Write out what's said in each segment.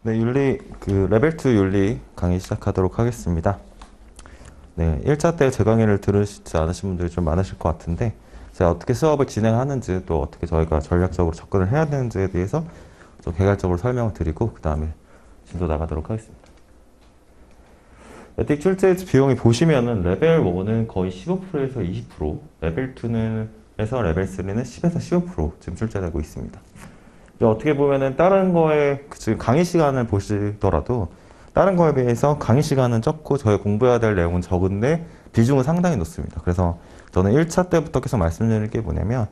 네, 윤리, 레벨 2 윤리 강의 시작하도록 하겠습니다. 네, 1차 때 제 강의를 들으시지 않으신 분들이 좀 많으실 것 같은데, 제가 어떻게 수업을 진행하는지, 또 어떻게 저희가 전략적으로 접근을 해야 되는지에 대해서 좀 개괄적으로 설명을 드리고, 그 다음에 진도 나가도록 하겠습니다. 에틱 출제 비용이 보시면은, 레벨 1은 거의 15%에서 20%, 레벨 2는 에서 레벨 3는 10에서 15% 지금 출제되고 있습니다. 어떻게 보면은 다른 거에 지금 강의 시간을 보시더라도 다른 거에 비해서 강의 시간은 적고 저희 공부해야 될 내용은 적은데 비중은 상당히 높습니다. 그래서 저는 1차 때부터 계속 말씀드릴 게 뭐냐면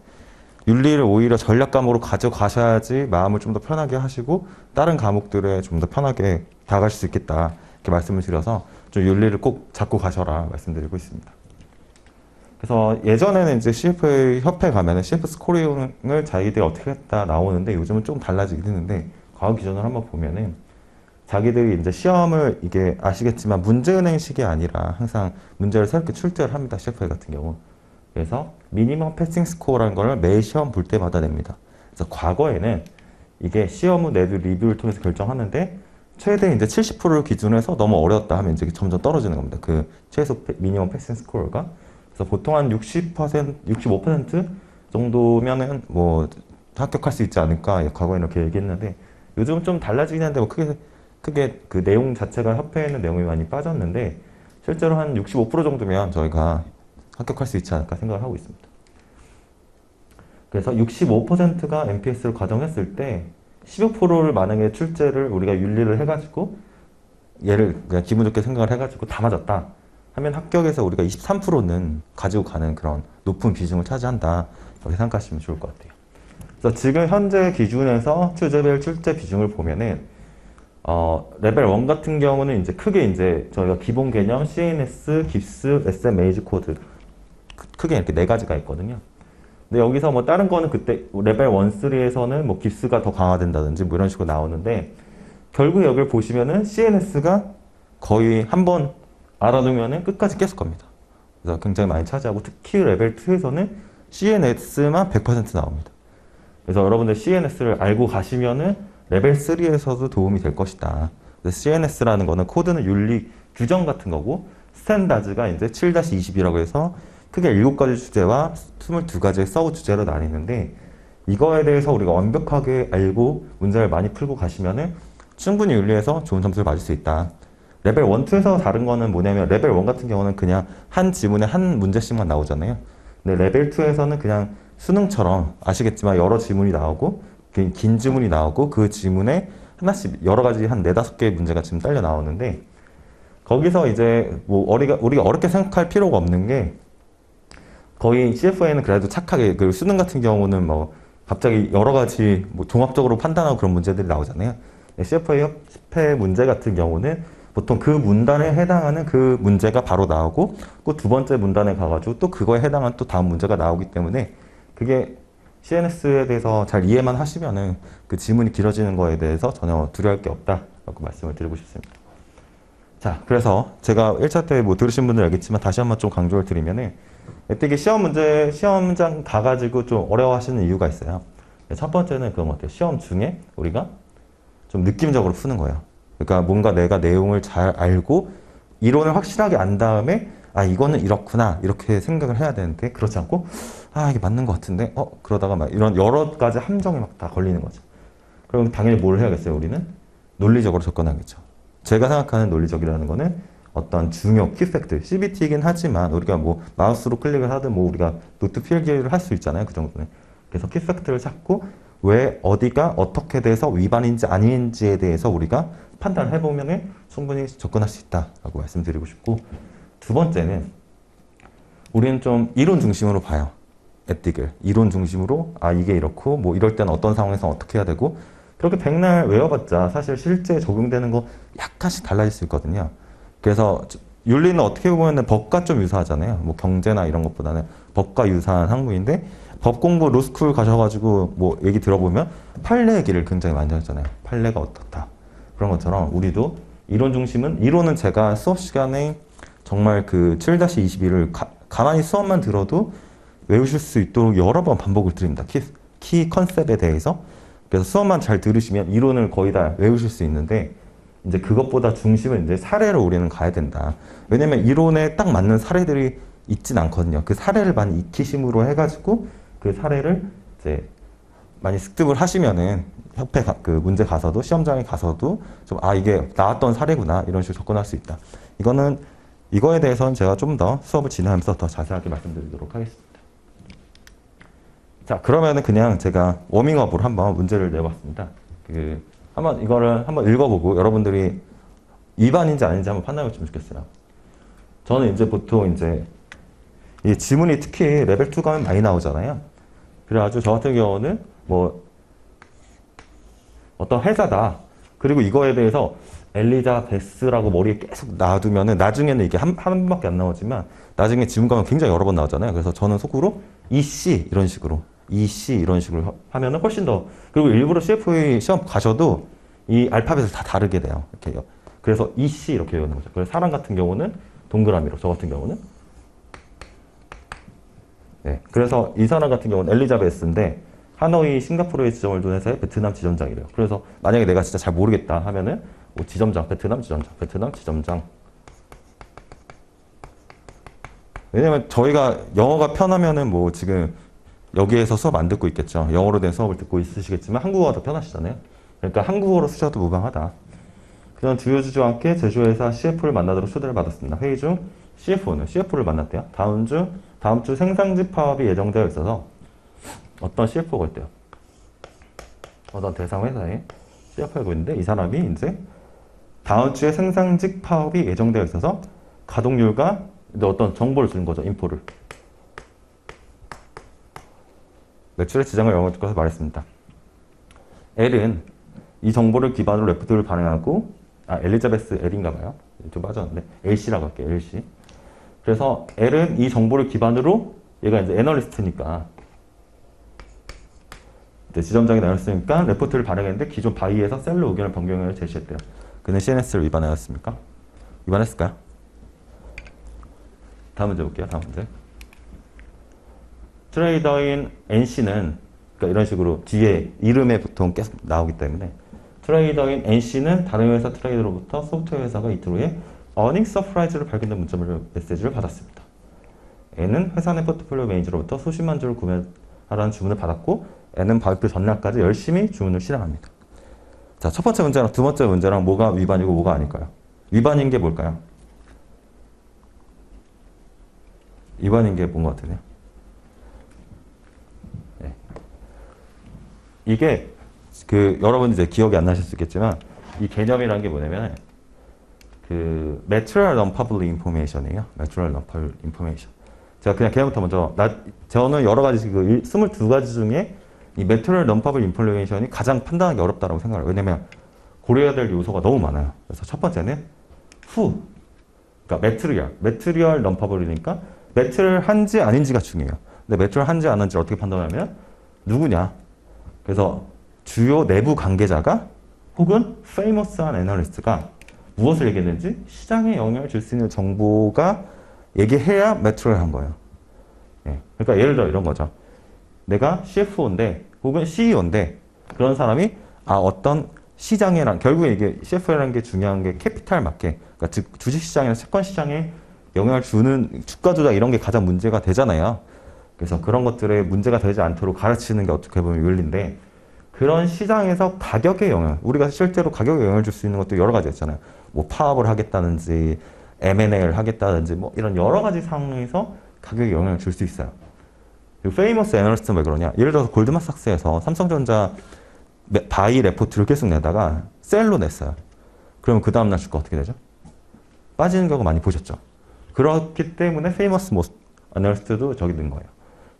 윤리를 오히려 전략 과목으로 가져가셔야지 마음을 좀 더 편하게 하시고 다른 과목들에 좀 더 편하게 다가갈 수 있겠다 이렇게 말씀을 드려서 좀 윤리를 꼭 잡고 가셔라 말씀드리고 있습니다. 그래서 예전에는 이제 CFA 협회 가면은 CF 스코어링을 자기들이 어떻게 했다 나오는데 요즘은 좀 달라지긴 했는데 과거 기준을 한번 보면은 자기들이 이제 시험을 이게 아시겠지만 문제은행식이 아니라 항상 문제를 새롭게 출제를 합니다. CFA 같은 경우. 그래서 미니멈 패싱 스코어라는 걸 매 시험 볼 때마다 냅니다. 그래서 과거에는 이게 시험 후 내부 리뷰를 통해서 결정하는데 최대 이제 70%를 기준으로 해서 너무 어려웠다 하면 이제 점점 떨어지는 겁니다. 그 최소 미니멈 패싱 스코어가. 그래서 보통 한 60%, 65% 정도면은 뭐 합격할 수 있지 않을까 과거에 이렇게 얘기했는데 요즘은 좀 달라지긴 한데 뭐 크게 그 내용 자체가 협회에 있는 내용이 많이 빠졌는데 실제로 한 65% 정도면 저희가 합격할 수 있지 않을까 생각을 하고 있습니다. 그래서 65%가 MPS를 가정했을 때 15%를 만약에 출제를 우리가 윤리를 해가지고 얘를 그냥 기분 좋게 생각을 해가지고 다 맞았다 하면 합격에서 우리가 23%는 가지고 가는 그런 높은 비중을 차지한다 이렇게 생각하시면 좋을 것 같아요. 그래서 지금 현재 기준에서 추제별 출제 비중을 보면은 레벨 1 같은 경우는 이제 크게 이제 저희가 기본 개념, CNS, 깁스, SM, 에이지 코드 크게 이렇게 네 가지가 있거든요. 근데 여기서 뭐 다른 거는 그때 레벨 1, 3에서는 뭐 깁스가 더 강화된다든지 뭐 이런 식으로 나오는데 결국 여기를 보시면은 CNS가 거의 한번 알아두면은 끝까지 계속 갑니다. 그래서 굉장히 많이 차지하고 특히 레벨 2에서는 CNS만 100% 나옵니다. 그래서 여러분들 CNS를 알고 가시면은 레벨 3에서도 도움이 될 것이다. CNS라는 거는 코드는 윤리 규정 같은 거고 스탠다드가 이제 7-20이라고 해서 크게 7가지 주제와 22가지의 서브 주제로 나뉘는데 이거에 대해서 우리가 완벽하게 알고 문제를 많이 풀고 가시면은 충분히 윤리에서 좋은 점수를 맞을 수 있다. 레벨 1, 2에서 다른 거는 뭐냐면 레벨 1 같은 경우는 그냥 한 지문에 한 문제씩만 나오잖아요. 근데 레벨 2에서는 그냥 수능처럼 아시겠지만 여러 지문이 나오고 긴 지문이 나오고 그 지문에 하나씩 여러 가지 한 4-5개의 문제가 지금 딸려 나오는데 거기서 이제 뭐 우리가 어렵게 생각할 필요가 없는 게 거의 CFA는 그래도 착하게 그 수능 같은 경우는 뭐 갑자기 여러 가지 뭐 종합적으로 판단하고 그런 문제들이 나오잖아요. CFA 협회 문제 같은 경우는 보통 그 문단에 해당하는 그 문제가 바로 나오고 또 두 번째 문단에 가가지고 또 그거에 해당한 또 다음 문제가 나오기 때문에 그게 CNS에 대해서 잘 이해만 하시면은 그 지문이 길어지는 거에 대해서 전혀 두려워할 게 없다라고 말씀을 드리고 싶습니다. 자, 그래서 제가 1차 때 뭐 들으신 분들 알겠지만 다시 한번 좀 강조를 드리면은 되게 시험장 가가지고 좀 어려워하시는 이유가 있어요. 첫 번째는 그런 것 같아요. 시험 중에 우리가 좀 느낌적으로 푸는 거예요. 그러니까 뭔가 내가 내용을 잘 알고 이론을 확실하게 안 다음에 아 이거는 이렇구나 이렇게 생각을 해야 되는데 그렇지 않고 아 이게 맞는 것 같은데 그러다가 막 이런 여러 가지 함정이 막 다 걸리는 거죠. 그럼 당연히 뭘 해야겠어요? 우리는 논리적으로 접근하겠죠. 제가 생각하는 논리적이라는 거는 어떤 중요 키팩트 CBT이긴 하지만 우리가 뭐 마우스로 클릭을 하든 뭐 우리가 노트 필기를 할 수 있잖아요. 그 정도는. 그래서 키팩트를 찾고 왜 어디가 어떻게 돼서 위반인지 아닌지에 대해서 우리가 판단을 해보면 충분히 접근할 수 있다라고 말씀드리고 싶고 두 번째는 우리는 좀 이론 중심으로 봐요. 에틱을. 이론 중심으로 아 이게 이렇고 뭐 이럴 때는 어떤 상황에서 어떻게 해야 되고 그렇게 백날 외워봤자 사실 실제 적용되는 거 약간씩 달라질 수 있거든요. 그래서 윤리는 어떻게 보면 법과 좀 유사하잖아요. 뭐 경제나 이런 것보다는 법과 유사한 학문인데 법 공부 로스쿨 가셔가지고 뭐 얘기 들어보면 판례 얘기를 굉장히 많이 하잖아요. 판례가 어떻다. 그런 것처럼 우리도 이론 중심은 이론은 제가 수업 시간에 정말 그 7-21을 가만히 수업만 들어도 외우실 수 있도록 여러 번 반복을 드립니다. 키 컨셉에 대해서 그래서 수업만 잘 들으시면 이론을 거의 다 외우실 수 있는데 이제 그것보다 중심은 이제 사례로 우리는 가야 된다. 왜냐면 이론에 딱 맞는 사례들이 있진 않거든요. 그 사례를 많이 익히심으로 해가지고 그 사례를 이제 많이 습득을 하시면은 협회 그 문제 가서도 시험장에 가서도 좀 이게 나왔던 사례구나 이런 식으로 접근할 수 있다. 이거에 대해서는 제가 좀 더 수업을 진행하면서 더 자세하게 말씀드리도록 하겠습니다. 자, 그러면은 그냥 제가 워밍업으로 한번 문제를 내봤습니다. 한번 이거를 한번 읽어보고 여러분들이 위반인지 아닌지 한번 판단해보시면 좋겠어요. 저는 이제 보통 이제 이 지문이 특히 레벨 2 가면 많이 나오잖아요. 그래가지고 저 같은 경우는 뭐 어떤 회사다. 그리고 이거에 대해서 엘리자베스라고 머리에 계속 놔두면은 나중에는 이게 한 번밖에 안 나오지만 나중에 지문 가면 굉장히 여러 번 나오잖아요. 그래서 저는 속으로 EC 이런 식으로 EC 이런 식으로 하면은 훨씬 더 그리고 일부러 CFA 시험 가셔도 이 알파벳을 다 다르게 돼요. 이렇게요. 그래서 EC 이렇게 외우는 거죠. 그래서 사람 같은 경우는 동그라미로 저 같은 경우는 네. 그래서 이 사람 같은 경우는 엘리자베스인데 하노이 싱가포르에 지점을 둔 회사의 베트남 지점장이래요. 그래서 만약에 내가 진짜 잘 모르겠다 하면은 뭐 지점장, 베트남 지점장, 베트남 지점장. 왜냐면 저희가 영어가 편하면은 뭐 지금 여기에서 수업 안 듣고 있겠죠. 영어로 된 수업을 듣고 있으시겠지만 한국어가 더 편하시잖아요. 그러니까 한국어로 쓰셔도 무방하다. 그런 주요 주주와 함께 제조회사 CF를 만나도록 초대를 받았습니다. 회의 중 CF를 만났대요. 다음 주 생산직 파업이 예정되어 있어서 어떤 CFO가 있대요. 어떤 대상 회사에 CFO가 있는데 이 사람이 이제 다음 주에 생산직 파업이 예정되어 있어서 가동률과 어떤 정보를 주는 거죠. 인포를. 매출의 지장을 영어로 듣고서 말했습니다. L은 이 정보를 기반으로 레포트를 발행하고 엘리자베스 L인가 봐요. 좀 빠졌는데 LC라고 할게요. LC. 그래서 L은 이 정보를 기반으로 얘가 이제 애널리스트니까 지점장이 나눴으니까 레포트를 발행했는데 기존 바이에서 셀러 의견을 변경을 제시했대요. 그는 CNS를 위반하였습니까? 위반했을까요? 다음 문제 볼게요. 다음 문제. 트레이더인 NC는 그러니까 이런 식으로 뒤에 이름에 보통 계속 나오기 때문에 트레이더인 NC는 다른 회사 트레이더로부터 소프트웨어 회사가 이틀 후에 어닝 서프라이즈를 발견된 문자를 메시지를 받았습니다. N은 회사 내 포트폴리오 매니저로부터 수십만 주를 구매하라는 주문을 받았고 N은 발표 전날까지 열심히 주문을 실행합니다. 자, 첫 번째 문제랑 두 번째 문제랑 뭐가 위반이고 뭐가 아닐까요? 위반인 게 뭘까요? 위반인 게 뭔 것 같으세요? 네. 이게 여러분 이제 기억이 안 나실 수 있겠지만 이 개념이라는 게 뭐냐면 material non-public information이에요. material non-public information. 제가 그냥 개념부터 먼저 저는 여러 가지 22가지 중에 이 material non-public information이 가장 판단하기 어렵다고 생각해요. 왜냐면 고려해야 될 요소가 너무 많아요. 그래서 첫 번째는 그러니까 material non-public이니까 material 한지 아닌지가 중요해요. 근데 material 한지 아닌지를 어떻게 판단하냐면 누구냐? 그래서 주요 내부 관계자가 혹은 famous한 애널리스트가 무엇을 얘기했는지 시장에 영향을 줄 수 있는 정보가 얘기해야 material한 거예요. 예. 그러니까 예를 들어 이런 거죠. 내가 CFO인데 혹은 CEO인데 그런 사람이 어떤 시장에랑 결국에 이게 CFO라는 게 중요한 게 캐피탈 마켓, 그러니까 즉 주식시장이나 채권시장에 영향을 주는 주가 조작 이런 게 가장 문제가 되잖아요. 그래서 그런 것들에 문제가 되지 않도록 가르치는 게 어떻게 보면 윤리인데 그런 시장에서 가격의 영향, 우리가 실제로 가격에 영향을 줄 수 있는 것도 여러 가지 있잖아요. 뭐 파업을 하겠다든지 M&A를 하겠다든지 뭐 이런 여러 가지 상황에서 가격에 영향을 줄 수 있어요. 페이머스 애널리스트는 왜 그러냐? 예를 들어서 골드만삭스에서 삼성전자 바이 레포트를 계속 내다가 셀로 냈어요. 그러면 그 다음날 주가 어떻게 되죠? 빠지는 경우 많이 보셨죠? 그렇기 때문에 페이머스 애널리스트도 저기 된 거예요.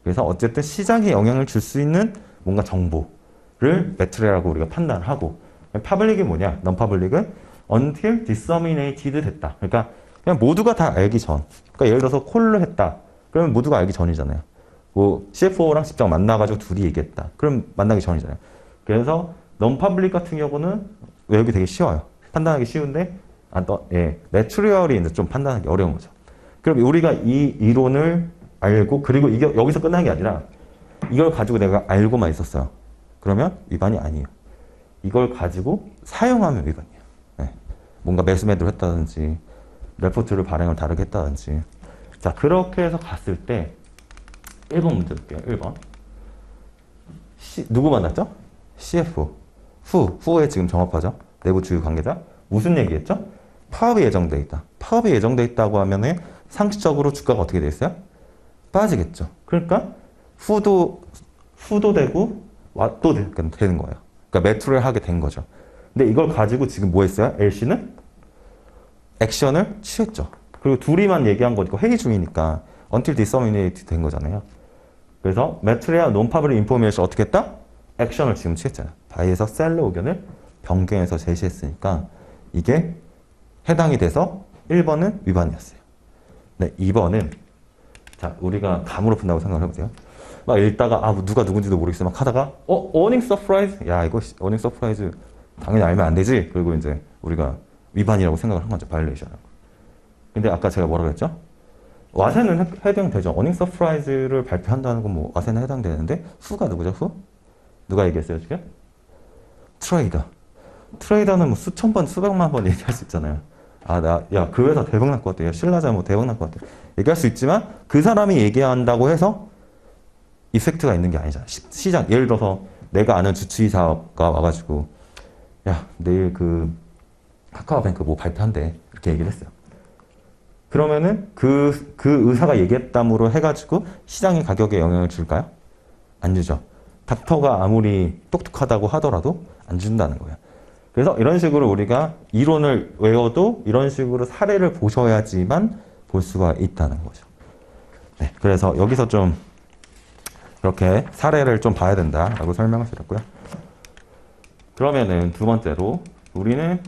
그래서 어쨌든 시장에 영향을 줄 수 있는 뭔가 정보를 매트리라고 우리가 판단을 하고 파블릭이 뭐냐? non-public은 until disseminated 됐다. 그러니까 그냥 모두가 다 알기 전. 그러니까 예를 들어서 콜을 했다. 그러면 모두가 알기 전이잖아요. 뭐 CFO랑 직접 만나가지고 둘이 얘기했다. 그럼 만나기 전이잖아요. 그래서 non-public 같은 경우는 외우기 되게 쉬워요. 판단하기 쉬운데 매트리얼이 이제 좀 판단하기 어려운 거죠. 그럼 우리가 이 이론을 알고 그리고 이게 여기서 끝나는 게 아니라 이걸 가지고 내가 알고만 있었어요. 그러면 위반이 아니에요. 이걸 가지고 사용하면 위반이에요. 네. 뭔가 매수매도를 했다든지 레포트를 발행을 다르게 했다든지. 자, 그렇게 해서 갔을 때 1번 문제 볼게요. 1번. 누구 만났죠? CFO. 후에 지금 정업하죠. 내부 주요 관계자. 무슨 얘기했죠? 파업이 예정돼 있다. 파업이 예정돼 있다고 하면은 상식적으로 주가가 어떻게 돼 있어요? 빠지겠죠. 그러니까 후도 되고 왓도 되는 거예요. 그러니까 매수를 하게 된 거죠. 근데 이걸 가지고 지금 뭐 했어요? LC는 액션을 취했죠. 그리고 둘이만 얘기한 거니까 회의 중이니까 until disseminated 된 거잖아요. 그래서 material non-public information 어떻게 했다? 액션을 지금 취했잖아요. 바이에서 셀러 의견을 변경해서 제시했으니까 이게 해당이 돼서 1번은 위반이었어요. 네, 2번은 자, 우리가 감으로 푼다고 생각을 해보세요. 막 읽다가 누가 누군지도 모르겠어 막 하다가 earning surprise? 야, 이거 earning surprise 당연히 알면 안 되지. 그리고 이제 우리가 위반이라고 생각을 한 거죠. 바이올레이션이라고. 근데 아까 제가 뭐라고 했죠? 와세는 해당되죠. earning surprise를 발표한다는 건 뭐 와세는 해당되는데 후가 누구죠? 후? 누가 얘기했어요 지금? 트레이더. 트레이더는 뭐 수천 번, 수백만 번 얘기할 수 있잖아요. 그 회사 대박 날 것 같아. 신라자 뭐 대박 날 것 같아. 얘기할 수 있지만 그 사람이 얘기한다고 해서 이펙트가 있는 게 아니잖아. 시장, 예를 들어서 내가 아는 주치의사가 와가지고 야, 내일 그 카카오뱅크 뭐 발표한대. 이렇게 얘기를 했어요. 그러면은 그 의사가 얘기했다므로 해가지고 시장의 가격에 영향을 줄까요? 안 주죠. 닥터가 아무리 똑똑하다고 하더라도 안 준다는 거예요. 그래서 이런 식으로 우리가 이론을 외워도 이런 식으로 사례를 보셔야지만 볼 수가 있다는 거죠. 네, 그래서 여기서 좀 이렇게 사례를 좀 봐야 된다라고 설명을 드렸고요. 그러면은 두 번째로 우리는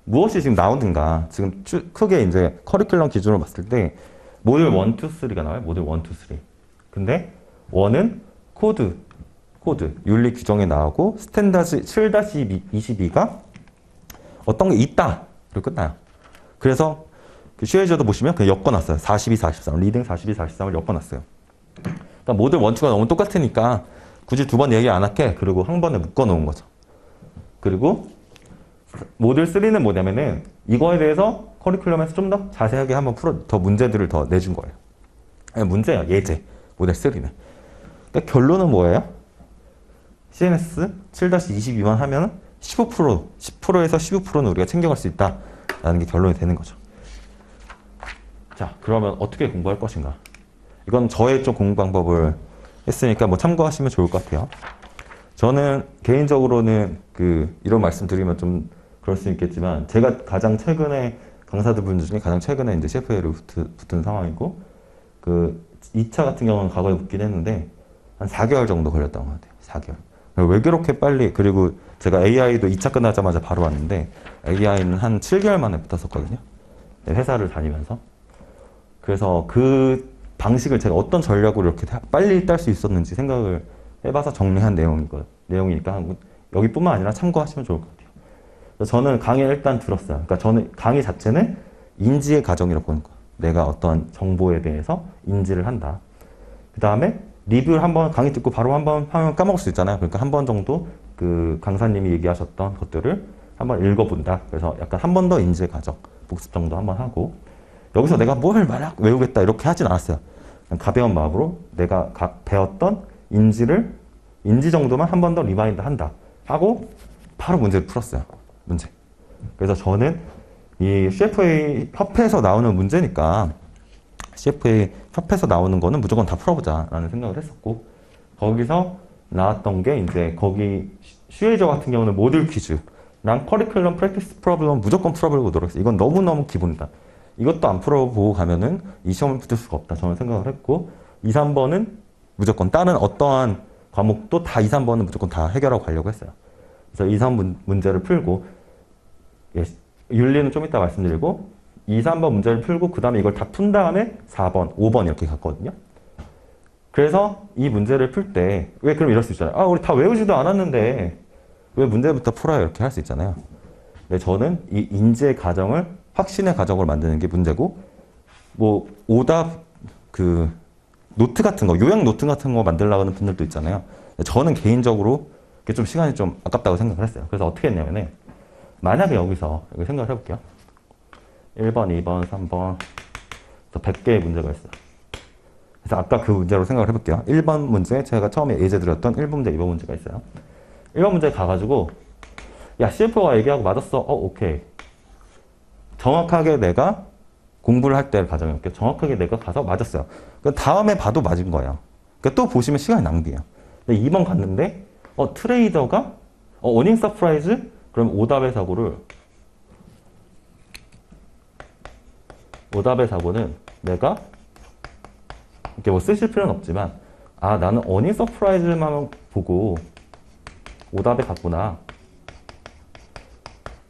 무엇이 지금 나오는가. 지금 크게 이제 커리큘럼 기준으로 봤을 때 모듈 1, 2, 3가 나와요. 모듈 1, 2, 3. 근데 1은 코드, 윤리 규정에 나오고 스탠다드 7-22가 어떤 게 있다. 그리고 끝나요. 그래서 그 슈에저도 보시면 그냥 엮어놨어요. 42, 43. 리딩 42, 43을 엮어놨어요. 그러니까 모듈 1, 2가 너무 똑같으니까 굳이 두 번 얘기 안 할게. 그리고 한 번에 묶어놓은 거죠. 그리고 모듈 3는 뭐냐면은 이거에 대해서 커리큘럼에서 좀 더 자세하게 한번 더 문제들을 더 내준 거예요. 아니, 문제야, 예제. 모듈 3는. 그러니까 결론은 뭐예요? CNS 7-22만 하면 10%에서 15%는 우리가 챙겨갈 수 있다라는 게 결론이 되는 거죠. 자, 그러면 어떻게 공부할 것인가? 이건 저의 좀 공부 방법을 했으니까 뭐 참고하시면 좋을 것 같아요. 저는 개인적으로는 이런 말씀 드리면 좀 그럴 수 있겠지만 제가 가장 최근에 강사들 분 중에 가장 최근에 이제 CFA를 붙은 상황이고 2차 같은 경우는 과거에 붙긴 했는데 한 4개월 정도 걸렸던 것 같아요. 4개월. 왜 그렇게 빨리, 그리고 제가 AI도 2차 끝나자마자 바로 왔는데 AI는 한 7개월 만에 붙었었거든요. 회사를 다니면서. 그래서 그 방식을 제가 어떤 전략으로 이렇게 빨리 딸 수 있었는지 생각을 해봐서 정리한 내용이니까 여기뿐만 아니라 참고하시면 좋을 것 같아요. 그래서 저는 강의를 일단 들었어요. 그러니까 저는 강의 자체는 인지의 과정이라고 보는 거예요. 내가 어떤 정보에 대해서 인지를 한다. 그 다음에 리뷰를 한번 강의 듣고 바로 한번 하면 까먹을 수 있잖아요. 그러니까 한 번 정도 그 강사님이 얘기하셨던 것들을 한번 읽어본다. 그래서 약간 한 번 더 인지의 과정, 복습 정도 한번 하고 여기서 내가 뭘 외우겠다 이렇게 하진 않았어요. 그냥 가벼운 마음으로 내가 배웠던 인지 정도만 한 번 더 리마인드 한다 하고 바로 문제를 풀었어요. 문제. 그래서 저는 이 CFA 협회에서 나오는 문제니까 CFA 협회에서 나오는 거는 무조건 다 풀어보자라는 생각을 했었고 거기서 나왔던 게 이제 거기 슈에저 같은 경우는 모듈 퀴즈랑 커리큘럼 프랙티스 프로블럼 무조건 풀어보려고 노력했어요. 이건 너무너무 기본이다. 이것도 안 풀어보고 가면은 이 시험을 붙을 수가 없다. 저는 생각을 했고 2, 3번은 무조건 다른 어떠한 과목도 다 2, 3번은 무조건 다 해결하고 가려고 했어요. 그래서 2, 3 문제를 풀고 윤리는 좀 이따 말씀드리고 2, 3번 문제를 풀고 그 다음에 이걸 다 푼 다음에 4번, 5번 이렇게 갔거든요. 그래서 이 문제를 풀 때 왜 그럼 이럴 수 있잖아요. 우리 다 외우지도 않았는데 왜 문제부터 풀어요? 이렇게 할 수 있잖아요. 근데 저는 이 인지의 과정을 확신의 과정으로 만드는 게 문제고 뭐 오답 노트 같은 거, 요약 노트 같은 거 만들려고 하는 분들도 있잖아요. 저는 개인적으로 그게 좀 시간이 좀 아깝다고 생각을 했어요. 그래서 어떻게 했냐면은, 만약에 여기서 이거 생각을 해볼게요. 1번, 2번, 3번, 100개의 문제가 있어요. 그래서 아까 그 문제로 생각을 해볼게요. 1번 문제, 제가 처음에 예제 드렸던 1번 문제, 2번 문제가 있어요. 1번 문제 가가지고, 야, CFO가 얘기하고 맞았어. 오케이. 정확하게 내가 공부를 할 때 가정이었게 정확하게 내가 가서 맞았어요. 그 다음에 봐도 맞은 거예요. 그러니까 또 보시면 시간이 낭비예요. 근데 2번 갔는데, 트레이더가, 어닝 서프라이즈? 그럼 오답의 사고는 내가 이렇게 뭐 쓰실 필요는 없지만, 나는 어닝 서프라이즈만 보고 오답에 갔구나.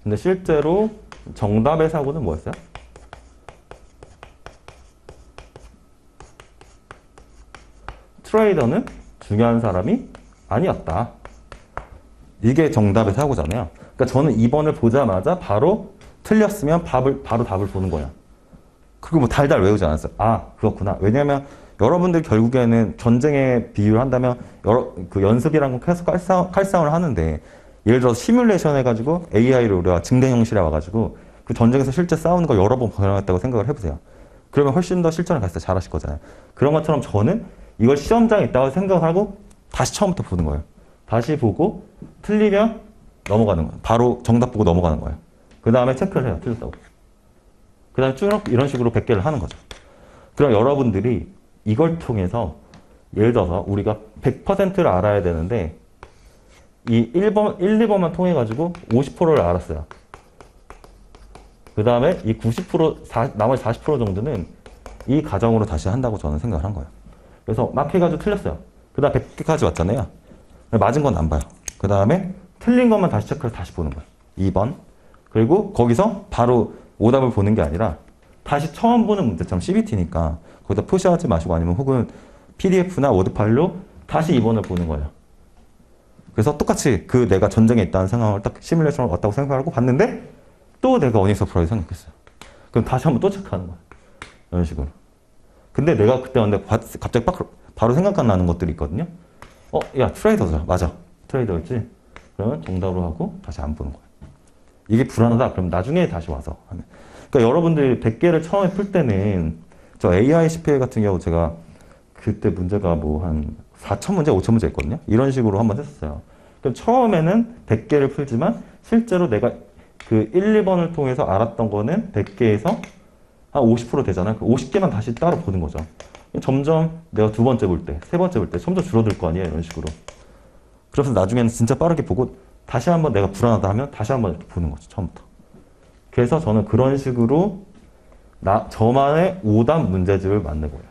근데 실제로 정답의 사고는 뭐였어요? 트레이더는 중요한 사람이 아니었다. 이게 정답의 사고잖아요. 그러니까 저는 2번을 보자마자 바로 틀렸으면 바로 답을 보는 거예요. 그리고 뭐 달달 외우지 않았어요. 그렇구나. 왜냐면 여러분들 결국에는 전쟁에 비유를 한다면 그 연습이라는 건 계속 칼싸움을 하는데, 예를 들어서 시뮬레이션 해가지고 AI로 우리가 증대 형식에 와가지고 그 전쟁에서 실제 싸우는 거 여러 번 경험했다고 생각을 해보세요. 그러면 훨씬 더 실전에 갔을 때 잘하실 거잖아요. 그런 것처럼 저는 이걸 시험장에 있다고 생각하고 다시 처음부터 보는 거예요. 다시 보고 틀리면 넘어가는 거예요. 바로 정답 보고 넘어가는 거예요. 그 다음에 체크를 해요. 틀렸다고. 그 다음에 쭉 이런 식으로 100개를 하는 거죠. 그럼 여러분들이 이걸 통해서 예를 들어서 우리가 100%를 알아야 되는데 이 1번, 1, 2번만 통해가지고 50%를 알았어요. 그 다음에 이 90%, 나머지 40% 정도는 이 과정으로 다시 한다고 저는 생각을 한 거예요. 그래서 막 해가지고 틀렸어요. 그 다음 100개까지 왔잖아요. 맞은 건 안 봐요. 그 다음에 틀린 것만 다시 체크해서 다시 보는 거예요. 2번. 그리고 거기서 바로 오답을 보는 게 아니라 다시 처음 보는 문제처럼 CBT니까 거기다 표시하지 마시고 아니면 혹은 PDF나 워드 파일로 다시 2번을 보는 거예요. 그래서 똑같이 그 내가 전쟁에 있다는 상황을 딱 시뮬레이션으로 왔다고 생각하고 봤는데 또 내가 어닝 서프라이즈 생각했어요. 그럼 다시 한번 또 체크하는 거예요. 이런 식으로. 근데 내가 그때 갑자기 바로 생각 안 나는 것들이 있거든요. 야, 트레이더잖아. 맞아. 트레이더였지? 그러면 정답으로 하고 다시 안 보는 거예요. 이게 불안하다. 그럼 나중에 다시 와서 하면. 그러니까 여러분들이 100개를 처음에 풀 때는 저 AI CPA 같은 경우 제가 그때 문제가 뭐 한 4,000문제, 5,000문제 있거든요. 이런 식으로 한번 했었어요. 그럼 처음에는 100개를 풀지만 실제로 내가 그 1, 2번을 통해서 알았던 거는 100개에서 한 50% 되잖아요. 그 50개만 다시 따로 보는 거죠. 점점 내가 두 번째 볼 때, 세 번째 볼 때 점점 줄어들 거 아니에요. 이런 식으로. 그래서 나중에는 진짜 빠르게 보고 다시 한번 내가 불안하다 하면 다시 한번 이렇게 보는 거죠. 처음부터. 그래서 저는 그런 식으로 저만의 오답 문제집을 만든 거예요.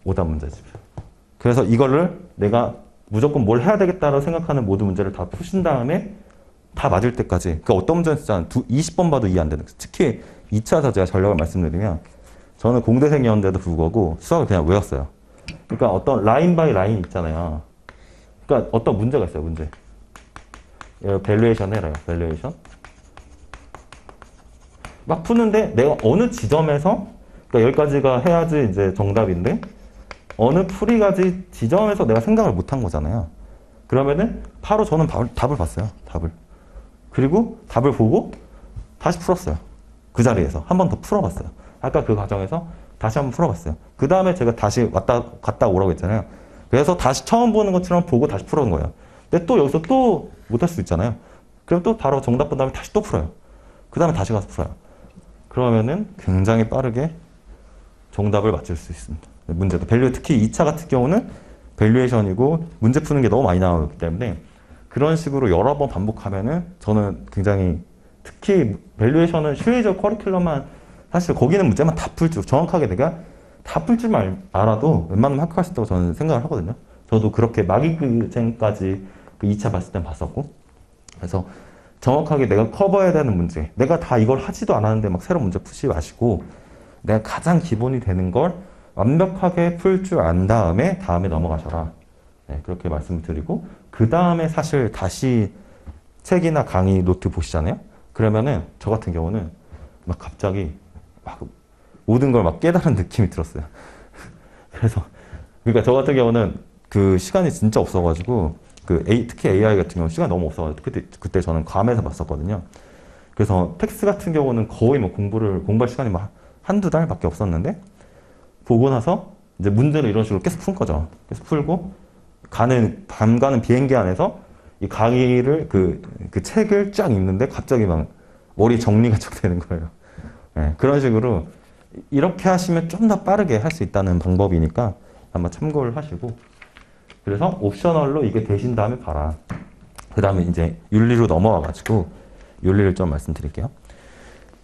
오답 문제집. 그래서 이거를 내가 무조건 뭘 해야 되겠다라고 생각하는 모든 문제를 다 푸신 다음에 다 맞을 때까지. 그러니까 어떤 문제는 진짜 20번 봐도 이해 안 되는 거예요. 특히 2차에서 제가 전략을 말씀드리면 저는 공대생이었는데도 불구하고 수학을 그냥 외웠어요. 그러니까 어떤 라인 바이 라인 있잖아요. 그러니까 어떤 문제가 있어요. 문제. 밸류에이션 해라요. 밸류에이션. 막 푸는데 내가 어느 지점에서 그러니까 여기까지가 해야지 이제 정답인데 어느 풀이까지 지점에서 내가 생각을 못한 거잖아요. 그러면은 바로 저는 답을 봤어요. 답을. 그리고 답을 보고 다시 풀었어요. 그 자리에서 한 번 더 풀어봤어요. 아까 그 과정에서 다시 한번 풀어봤어요. 그 다음에 제가 다시 갔다 오라고 했잖아요. 그래서 다시 처음 보는 것처럼 보고 다시 풀어온 거예요. 근데 또 여기서 또 못할 수 있잖아요. 그럼 또 바로 정답 본 다음에 다시 또 풀어요. 그 다음에 다시 가서 풀어요. 그러면은 굉장히 빠르게 정답을 맞출 수 있습니다. 문제도. 밸류, 특히 2차 같은 경우는 밸류에이션이고 문제 푸는 게 너무 많이 나오기 때문에 그런 식으로 여러 번 반복하면은 저는 굉장히 특히 밸류에이션은 슈에이저 커리큘럼만 사실 거기는 문제만 다 풀 줄, 정확하게 내가 다 풀 줄만 알아도 웬만하면 합격할 수 있다고 저는 생각을 하거든요. 저도 그렇게 마기그쟁까지 그 2차 봤을 땐 봤었고. 그래서 정확하게 내가 커버해야 되는 문제. 내가 다 이걸 하지도 않았는데 막 새로운 문제 푸지 마시고 내가 가장 기본이 되는 걸 완벽하게 풀 줄 안 다음에 넘어가셔라. 네, 그렇게 말씀을 드리고 그 다음에 사실 다시 책이나 강의 노트 보시잖아요. 그러면은 저 같은 경우는 막 갑자기 막 모든 걸 막 깨달은 느낌이 들었어요. 그래서 그러니까 저 같은 경우는 그 시간이 진짜 없어가지고 특히 AI 같은 경우는 시간이 너무 없어가지고 그때 저는 괌에서 봤었거든요. 그래서 텍스 같은 경우는 거의 뭐 공부할 시간이 막 한두 달밖에 없었는데 보고 나서 이제 문제를 이런 식으로 계속 푼 거죠. 계속 풀고 밤 가는 비행기 안에서 이 강의를 그 책을 쫙 읽는데 갑자기 막 머리 정리가 쭉 되는 거예요. 네, 그런 식으로 이렇게 하시면 좀 더 빠르게 할 수 있다는 방법이니까 한번 참고를 하시고 그래서 옵셔널로 이게 되신 다음에 봐라. 그 다음에 이제 윤리로 넘어와가지고 윤리를 좀 말씀드릴게요.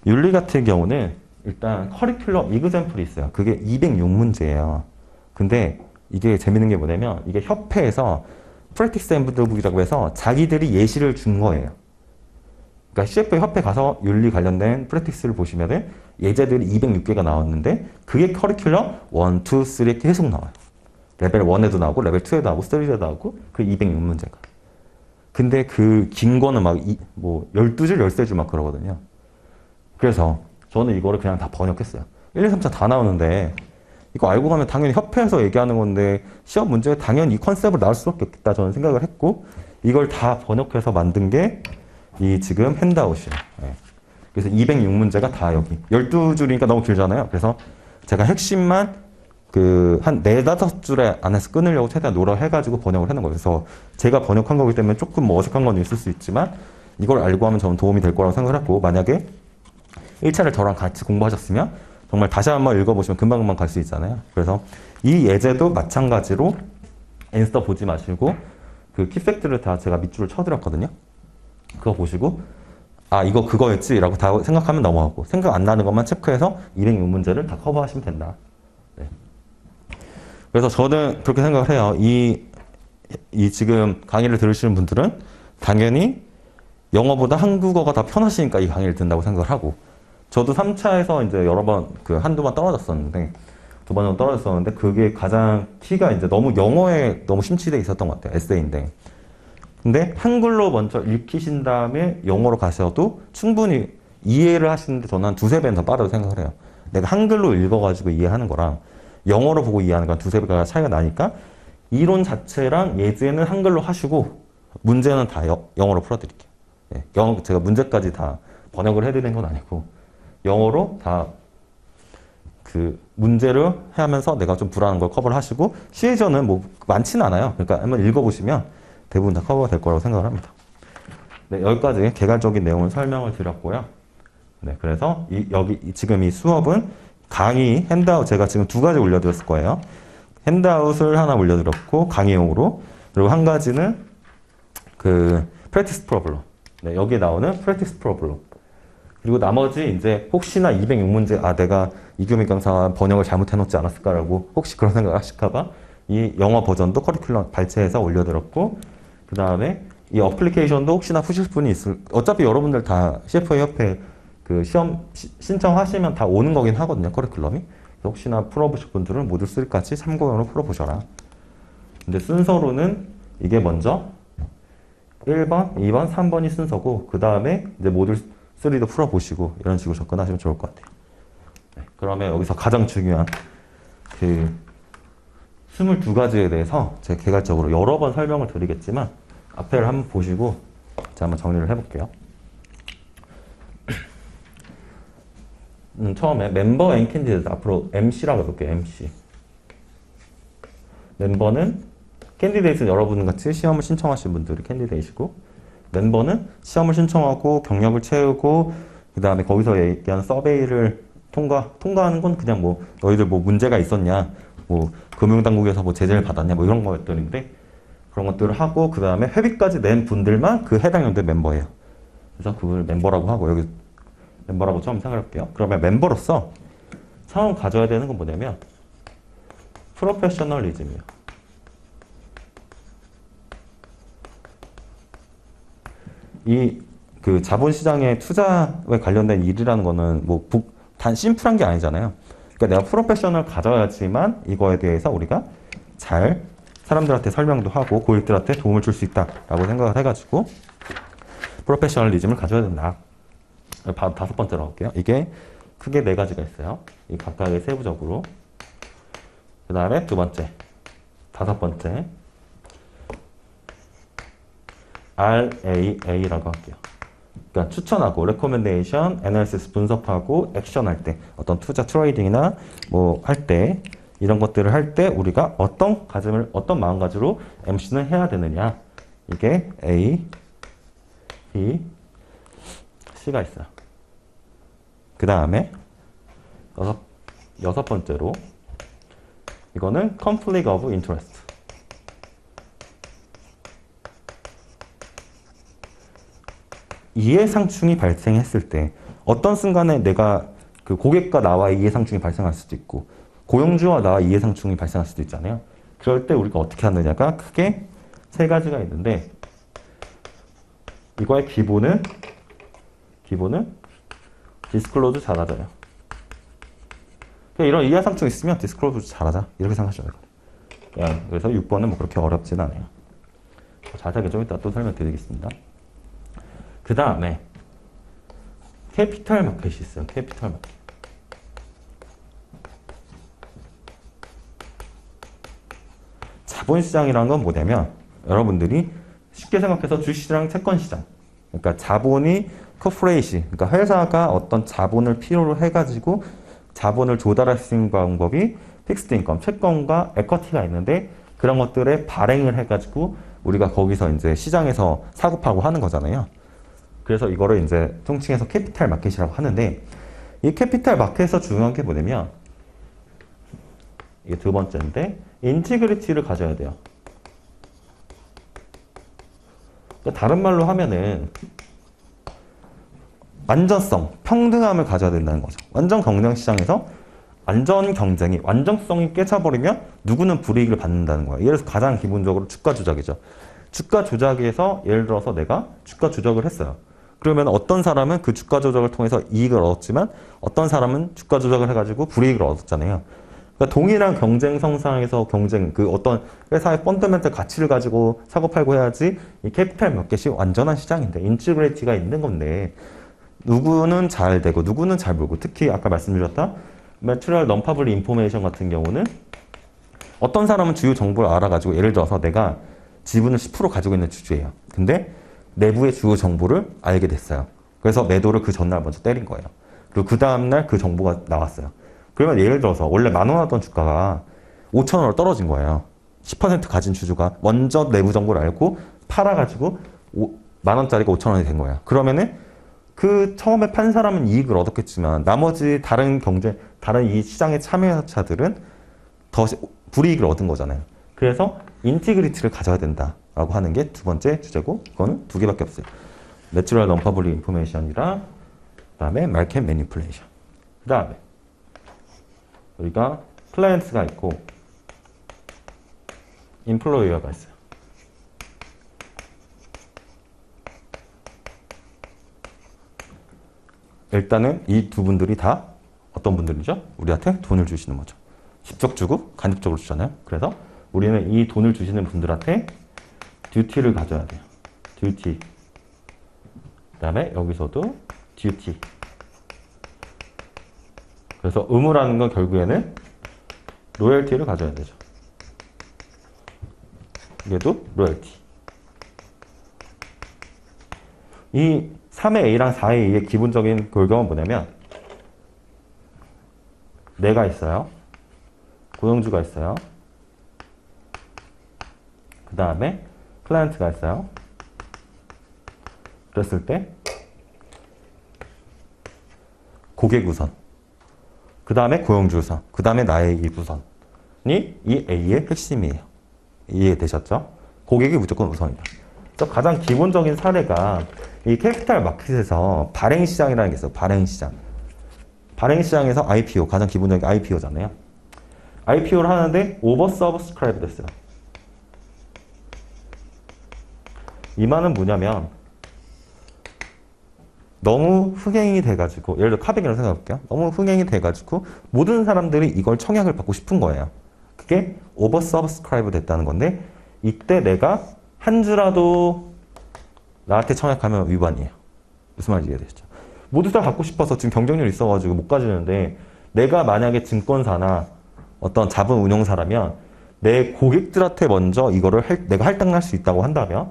윤리 같은 경우는 일단 커리큘럼 이그젬플이 있어요. 그게 206문제예요. 근데 이게 재밌는 게 뭐냐면 이게 협회에서 프랙티스 핸드북이라고 해서 자기들이 예시를 준 거예요. 그러니까 CFA 협회 가서 윤리 관련된 프랙티스를 보시면은 예제들이 206개가 나왔는데 그게 커리큘럼 1, 2, 3 이렇게 계속 나와요. 레벨 1에도 나오고 레벨 2에도 나오고 3에도 나오고 그 206문제가. 근데 그 긴 거는 막 12줄, 13줄 막 그러거든요. 그래서 저는 이거를 그냥 다 번역했어요. 1, 2, 3, 4 다 나오는데 이거 알고 가면 당연히 협회에서 얘기하는 건데 시험 문제에 당연히 이 컨셉으로 나올 수밖에 없겠다 저는 생각을 했고 이걸 다 번역해서 만든 게 이 지금 핸드아웃이에요. 네. 그래서 206문제가 다 여기 12줄이니까 너무 길잖아요. 그래서 제가 핵심만 한 4, 5줄에 안에서 끊으려고 최대한 노력해가지고 번역을 해놓은 거예요. 그래서 제가 번역한 거기 때문에 조금 뭐 어색한 건 있을 수 있지만 이걸 알고 하면 저는 도움이 될 거라고 생각을 했고 만약에 1차를 저랑 같이 공부하셨으면 정말 다시 한번 읽어보시면 금방금방 갈 수 있잖아요. 그래서 이 예제도 마찬가지로 앤서 보지 마시고 그 키팩트를 다 제가 밑줄을 쳐드렸거든요. 그거 보시고 아 이거 그거였지 라고 다 생각하면 넘어가고 생각 안 나는 것만 체크해서 206문제를 다 커버하시면 된다. 네. 그래서 저는 그렇게 생각을 해요. 이 지금 강의를 들으시는 분들은 당연히 영어보다 한국어가 더 편하시니까 이 강의를 듣는다고 생각을 하고 저도 3차에서 이제 여러 번 한두 번 떨어졌었는데 2번 정도 떨어졌었는데 그게 가장 키가 이제 너무 영어에 너무 심취돼 있었던 것 같아요. 에세이인데. 근데 한글로 먼저 읽히신 다음에 영어로 가셔도 충분히 이해를 하시는데 저는 한 두세 배는 더 빠르다고 생각을 해요. 내가 한글로 읽어가지고 이해하는 거랑 영어로 보고 이해하는 건 두세 배가 차이가 나니까 이론 자체랑 예제는 한글로 하시고 문제는 다 영어로 풀어드릴게요. 네, 제가 문제까지 다 번역을 해드리는 건 아니고 영어로 다 그 문제를 하면서 내가 좀 불안한 걸 커버를 하시고 시에저는 뭐 많지는 않아요. 그러니까 한번 읽어보시면 대부분 다 커버가 될 거라고 생각을 합니다. 네, 여기까지 개괄적인 내용을 설명을 드렸고요. 네, 그래서 지금 이 수업은 강의 핸드아웃 제가 지금 2가지 올려드렸을 거예요. 핸드아웃을 하나 올려드렸고 강의용으로 그리고 한 가지는 그 프랙티스 프로블럼. 네, 여기에 나오는 프랙티스 프로블럼. 그리고 나머지 이제 혹시나 206문제 내가 이규민 강사 번역을 잘못해놓지 않았을까라고 혹시 그런 생각을 하실까봐 이 영어 버전도 커리큘럼 발췌해서 올려드렸고 그 다음에 이 어플리케이션도 혹시나 푸실 분이 어차피 여러분들 다 CFA 협회 그 시험 신청하시면 다 오는 거긴 하거든요. 커리큘럼이. 혹시나 풀어보실 분들은 모듈 3까지 참고용으로 풀어보셔라. 근데 순서로는 이게 먼저 1번, 2번, 3번이 순서고 그 다음에 이제 모듈 3도 풀어보시고 이런 식으로 접근하시면 좋을 것 같아요. 네, 그러면 여기서 가장 중요한 그 22가지에 대해서 제가 개괄적으로 여러 번 설명을 드리겠지만 앞에를 한번 보시고 제가 한번 정리를 해볼게요. 처음에 멤버 앤 캔디데이트 앞으로 MC라고 해볼게요. MC. 멤버는 캔디데이트는 여러분 같이 시험을 신청하신 분들이 캔디데이트이고 멤버는 시험을 신청하고 경력을 채우고 그 다음에 거기서 얘기한 서베이를 통과하는 건 그냥 뭐 너희들 뭐 문제가 있었냐 뭐 금융당국에서 뭐 제재를 받았냐 뭐 이런 것들인데 그런 것들을 하고 그 다음에 회비까지 낸 분들만 그 해당 연대 멤버예요. 그래서 그걸 멤버라고 하고 여기 멤버라고 처음 생각할게요. 그러면 멤버로서 처음 가져야 되는 건 뭐냐면 프로페셔널리즘이에요. 이 그 자본시장의 투자에 관련된 일이라는 거는 뭐 단 심플한 게 아니잖아요. 그러니까 내가 프로페셔널 가져야지만 이거에 대해서 우리가 잘 사람들한테 설명도 하고 고객들한테 도움을 줄 수 있다라고 생각을 해가지고 프로페셔널리즘을 가져야 된다. 5번째로 할게요. 이게 크게 네 가지가 있어요. 이 각각의 세부적으로. 그 다음에 두 번째, 다섯 번째, RAA라고 할게요. 그러니까 추천하고, recommendation, analysis 분석하고, 액션할 때, 어떤 투자 트레이딩이나 뭐 할 때, 이런 것들을 할 때 우리가 어떤 마음가짐으로 MC는 해야 되느냐. 이게 A, B, C가 있어요. 그 다음에 여섯 번째로 이거는 conflict of interest. 이해상충이 발생했을 때 어떤 순간에 내가 그 고객과 나와 이해상충이 발생할 수도 있고 고용주와 나와 이해상충이 발생할 수도 있잖아요. 그럴 때 우리가 어떻게 하느냐가 크게 세 가지가 있는데 이거의 기본은 디스클로즈 잘하자요. 이런 이해상충 있으면 디스클로즈 잘하자 이렇게 생각하셔야 돼요. 그래서 6번은 뭐 그렇게 어렵진 않아요. 자세하게 좀 이따 또 설명드리겠습니다. 그 다음에 캐피탈 마켓이 있어요. 캐피탈 마켓. 자본시장이라는 건 뭐냐면 여러분들이 쉽게 생각해서 주식시장, 채권시장. 그러니까 자본이 코퍼레이시, 그러니까 회사가 어떤 자본을 필요로 해가지고 자본을 조달할 수 있는 방법이 픽스드 인컴, 채권과 에쿼티가 있는데 그런 것들에 발행을 해가지고 우리가 거기서 이제 시장에서 사고 파고 하는 거잖아요. 그래서 이거를 이제 통칭해서 캐피탈 마켓이라고 하는데 이 캐피탈 마켓에서 중요한 게 뭐냐면 이게 두 번째인데 인티그리티를 가져야 돼요. 그러니까 다른 말로 하면은 완전성, 평등함을 가져야 된다는 거죠. 완전 경쟁 시장에서 완전 경쟁이, 완전성이 깨져버리면 누구는 불이익을 받는다는 거예요. 예를 들어서 가장 기본적으로 주가 조작이죠. 주가 조작에서 예를 들어서 내가 주가 조작을 했어요. 그러면 어떤 사람은 그 주가 조작을 통해서 이익을 얻었지만 어떤 사람은 주가 조작을 해가지고 불이익을 얻었잖아요. 그러니까 동일한 경쟁성상에서 그 어떤 회사의 펀더멘털 가치를 가지고 사고 팔고 해야지 이 캐피탈 마켓이 완전한 시장인데 인티그리티가 있는 건데 누구는 잘 되고 누구는 잘 모르고 특히 아까 말씀드렸다 매트리얼 넌퍼블릭 인포메이션 같은 경우는 어떤 사람은 주요 정보를 알아가지고 예를 들어서 내가 지분을 10% 가지고 있는 주주예요. 근데 내부의 주요 정보를 알게 됐어요. 그래서 매도를 그 전날 먼저 때린 거예요. 그리고 그 다음날 그 정보가 나왔어요. 그러면 예를 들어서 원래 10,000원 하던 주가가 5,000원으로 떨어진 거예요. 10% 가진 주주가 먼저 내부 정보를 알고 팔아가지고 10,000원짜리가 5,000원이 된 거예요. 그러면은 그 처음에 판 사람은 이익을 얻었겠지만 나머지 다른 이 시장의 참여자들은 더 불이익을 얻은 거잖아요. 그래서 인티그리티를 가져야 된다라고 하는 게 두 번째 주제고 그거는 두 개밖에 없어요. 내추럴 넌퍼블릭 인포메이션이랑 그다음에 마켓 매니플레이션. 그다음에 우리가 클라이언트가 있고 인플로이어가 있어요. 일단은 이 두 분들이 다 어떤 분들이죠? 우리한테 돈을 주시는 거죠. 직접 주고 간접적으로 주잖아요. 그래서 우리는 이 돈을 주시는 분들한테 듀티를 가져야 돼요. 듀티. 그 다음에 여기서도 듀티. 그래서 의무라는 건 결국에는 로열티를 가져야 되죠. 얘도 로열티. 이 3의 A랑 4의 A의 기본적인 골격은 뭐냐면 내가 있어요. 고용주가 있어요. 그 다음에 클라이언트가 있어요. 그랬을 때 고객 우선, 그 다음에 고용주 우선, 그 다음에 나의 이익 우선이 이 A의 핵심이에요. 이해되셨죠? 고객이 무조건 우선이다. 그래서 가장 기본적인 사례가 이 캐피탈 마켓에서 발행시장이라는 게 있어요. 발행시장. 발행시장에서 IPO, 가장 기본적인 IPO잖아요. IPO를 하는데 오버 서브스크라이브 됐어요. 이 말은 뭐냐면 너무 흥행이 돼가지고 예를 들어 카뱅이라고 생각해볼게요. 너무 흥행이 돼가지고 모든 사람들이 이걸 청약을 받고 싶은 거예요. 그게 오버 서브스크라이브 됐다는 건데 이때 내가 한 주라도 나한테 청약하면 위반이에요. 무슨 말인지 이해되시죠? 모두 다 갖고 싶어서 지금 경쟁률이 있어가지고 못 가지는데 내가 만약에 증권사나 어떤 자본 운용사라면 내 고객들한테 먼저 이거를 내가 할당을 할 수 있다고 한다면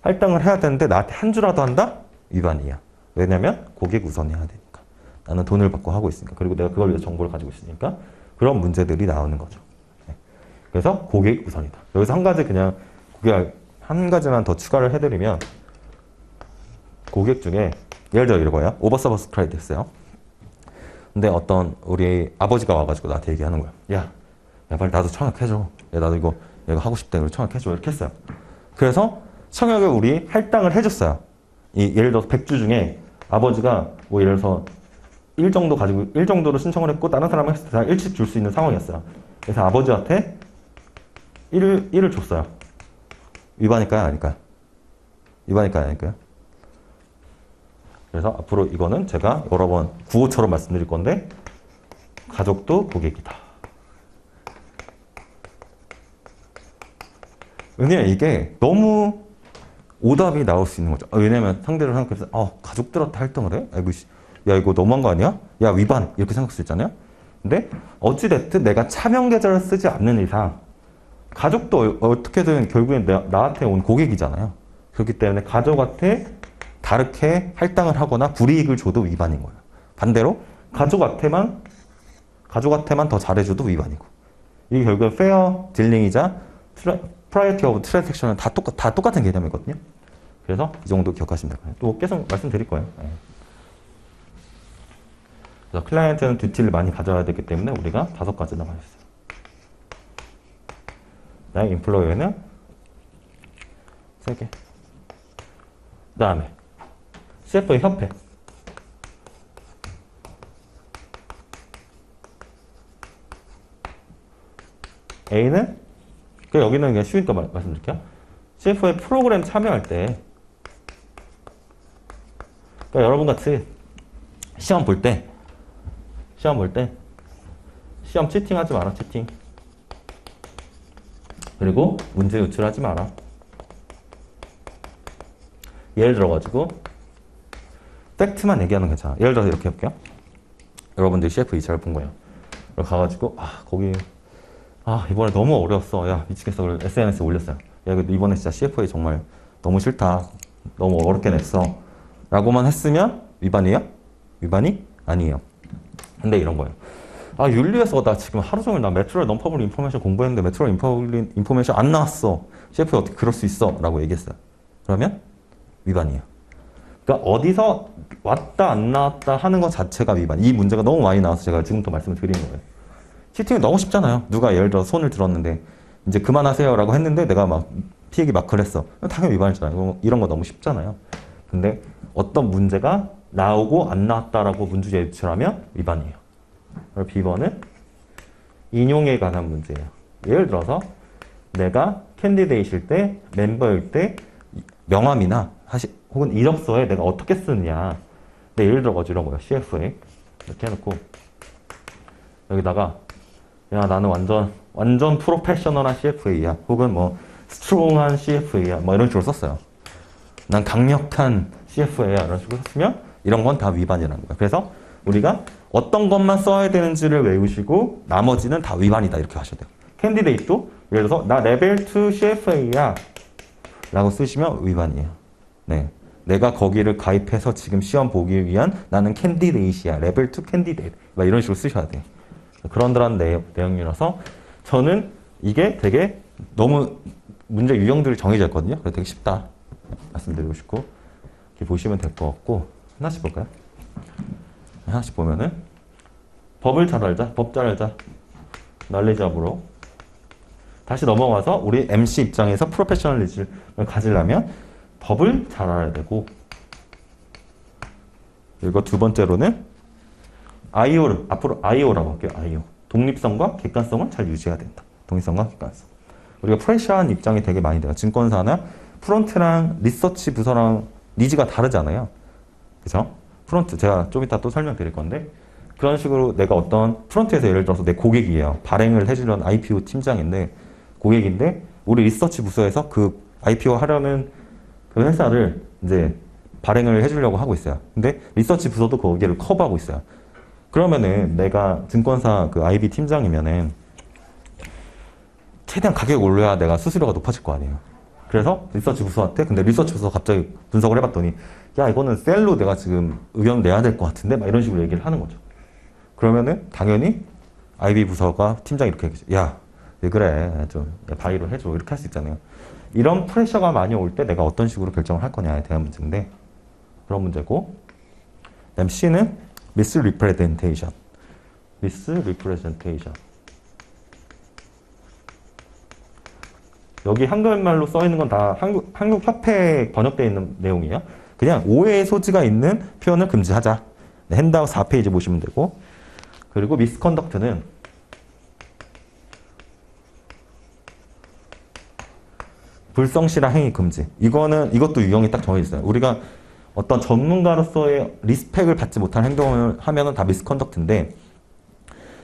할당을 해야 되는데 나한테 한 주라도 한다? 위반이야. 왜냐면 고객 우선해야 되니까. 나는 돈을 받고 하고 있으니까. 그리고 내가 그걸 위해서 정보를 가지고 있으니까 그런 문제들이 나오는 거죠. 네. 그래서 고객 우선이다. 여기서 한 가지 그냥 한 가지만 더 추가를 해드리면 고객 중에 예를 들어 이거예요. 오버서브스크라이브 됐어요. 근데 어떤 우리 아버지가 와가지고 나한테 얘기하는 거야. 야 빨리 나도 청약 해줘. 야 나도 이거 하고 싶다. 이거 청약 해줘. 이렇게 했어요. 그래서 청약을 우리 할당을 해줬어요. 예를 들어서 100주 중에 아버지가 뭐 예를 들어서 1 정도 가지고 1 정도로 신청을 했고 다른 사람은 했을 때 1씩 줄 수 있는 상황이었어요. 그래서 아버지한테 1을 줬어요. 위반일까요? 아닐까요? 위반일까요? 아닐까요? 그래서 앞으로 이거는 제가 여러 번 구호처럼 말씀드릴 건데 가족도 고객이다. 왜냐면 이게 너무 오답이 나올 수 있는 거죠. 왜냐면 상대를 생각해서 가족들한테 할당을 해? 야 이거 너무한 거 아니야? 야 위반 이렇게 생각할 수 있잖아요. 근데 어찌됐든 내가 차명 계좌를 쓰지 않는 이상 가족도 어떻게든 결국엔 나한테 온 고객이잖아요. 그렇기 때문에 가족한테 다르게 할당을 하거나 불이익을 줘도 위반인 거예요. 반대로 가족한테만 더 잘해줘도 위반이고. 이게 결국은 페어 딜링이자 프라이어티 오브 트랜잭션은 다 똑같은 개념이거든요. 그래서 이 정도 기억하시면 될 거예요. 또 계속 말씀드릴 거예요. 네. 그래서 클라이언트는 듀티를 많이 가져야 되기 때문에 우리가 5가지 남아있어요. 그다음에 인플로이어는 3개. 그 다음에 CFA 협회. A는 여기는 그냥 쉬우니까 말씀드릴게요. CFA 프로그램 참여할 때 여러분 같이 시험 볼 때 시험 치팅하지 마라. 치팅. 그리고 문제 유출하지 마라. 예를 들어가지고 팩트만 얘기하는 건 괜찮아. 예를 들어서 이렇게 해볼게요. 여러분들이 CFA 잘 본 거예요. 가가지고 거기 이번에 너무 어려웠어. 야 미치겠어. 그래서 SNS에 올렸어요. 야 이번에 진짜 CFA 정말 너무 싫다. 너무 어렵게 냈어. 라고만 했으면 위반이에요? 위반이 아니에요. 근데 이런 거예요. 윤리에서 나 지금 하루 종일 나 매트럴 넘퍼블 인포메이션 공부했는데 매트럴 인포메이션 안 나왔어. CFA 어떻게 그럴 수 있어? 라고 얘기했어요. 그러면 위반이에요. 그러니까 어디서 왔다 안 나왔다 하는 것 자체가 위반. 이 문제가 너무 많이 나와서 제가 지금부터 말씀을 드리는 거예요. 치팅이 너무 쉽잖아요. 누가 예를 들어 손을 들었는데 이제 그만하세요 라고 했는데 내가 막 피해기 마크를 했어. 당연히 위반이잖아요. 이런 거 너무 쉽잖아요. 근데 어떤 문제가 나오고 안 나왔다라고 문제 제출하면 위반이에요. 그리고 B번은 인용에 관한 문제예요. 예를 들어서 내가 캔디데이트일 때 멤버일 때 명함이나 혹은 이력서에 내가 어떻게 쓰느냐. 근데 예를 들어가지고 이런 거예요. CFA 이렇게 해놓고 여기다가 야 나는 완전 프로페셔널한 CFA야. 혹은 뭐 스트롱한 CFA야. 뭐 이런 식으로 썼어요. 난 강력한 CFA야. 이런 식으로 썼으면 이런 건 다 위반이라는 거예요. 그래서 우리가 어떤 것만 써야 되는지를 외우시고 나머지는 다 위반이다. 이렇게 하셔야 돼요. 캔디데이트도 예를 들어서 나 레벨 2 CFA야 라고 쓰시면 위반이에요. 네, 내가 거기를 가입해서 지금 시험 보기 위한 나는 캔디데이트야. 레벨 2 캔디데이트. 막 이런 식으로 쓰셔야 돼요. 그런 내용이라서 저는 이게 되게 너무 문제 유형들이 정해져 있거든요. 그래서 되게 쉽다 말씀드리고 싶고 이렇게 보시면 될 것 같고 하나씩 볼까요? 하나씩 보면은 법을 잘 알자. 법 잘 알자. 널리잡으로 다시 넘어가서 우리 MC 입장에서 프로페셔널리즘을 가지려면 법을 잘 알아야 되고 그리고 두 번째로는 앞으로 IO라고 할게요. IO. 독립성과 객관성을 잘 유지해야 된다. 독립성과 객관성. 우리가 프레시한 입장이 되게 많이 돼요. 증권사나 프론트랑 리서치 부서랑 니즈가 다르잖아요. 그죠? 프론트, 제가 좀 이따 또 설명드릴 건데 그런 식으로 내가 어떤 프론트에서 예를 들어서 내 고객이에요. 발행을 해주려는 IPO 팀장인데 고객인데 우리 리서치 부서에서 그 IPO 하려는 그 회사를 이제 발행을 해주려고 하고 있어요. 근데 리서치 부서도 거기를 커버하고 있어요. 그러면은 내가 증권사 그 IB 팀장이면은 최대한 가격을 올려야 내가 수수료가 높아질 거 아니에요. 그래서 리서치 부서한테 근데 리서치 부서 갑자기 분석을 해봤더니 야 이거는 셀로 내가 지금 의견 내야 될 것 같은데 막 이런 식으로 얘기를 하는 거죠. 그러면은 당연히 IB 부서가 팀장이 이렇게 얘기하죠. 야 왜 그래 좀 바이로 해줘 이렇게 할 수 있잖아요. 이런 프레셔가 많이 올 때 내가 어떤 식으로 결정을 할 거냐에 대한 문제인데 그런 문제고 그다음 C는 misrepresentation. misrepresentation. 여기 한글말로 써 있는 건 다 한국 협회에 번역되어 있는 내용이에요. 그냥 오해의 소지가 있는 표현을 금지하자. 네, 핸드아웃 4페이지 보시면 되고 그리고 misconduct는 불성실한 행위 금지. 이것도 유형이 딱 정해져 있어요. 우리가 어떤 전문가로서의 리스펙을 받지 못한 행동을 하면은 다 미스컨덕트인데,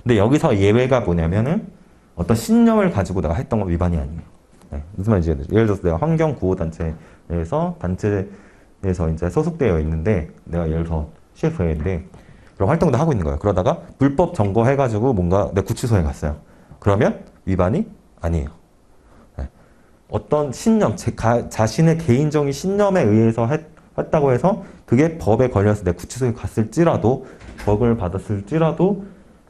근데 여기서 예외가 뭐냐면은 어떤 신념을 가지고 내가 했던 건 위반이 아니에요. 네, 무슨 말인지 이해되죠? 예를 들어서 내가 환경구호단체에서 단체에서 이제 소속되어 있는데, 내가 예를 들어 CFA인데, 그런 활동도 하고 있는 거예요. 그러다가 불법 점거해가지고 뭔가 내 구치소에 갔어요. 그러면 위반이 아니에요. 어떤 신념, 자신의 개인적인 신념에 의해서 했다고 해서 그게 법에 걸려서 내 구치소에 갔을지라도 벌금을 받았을지라도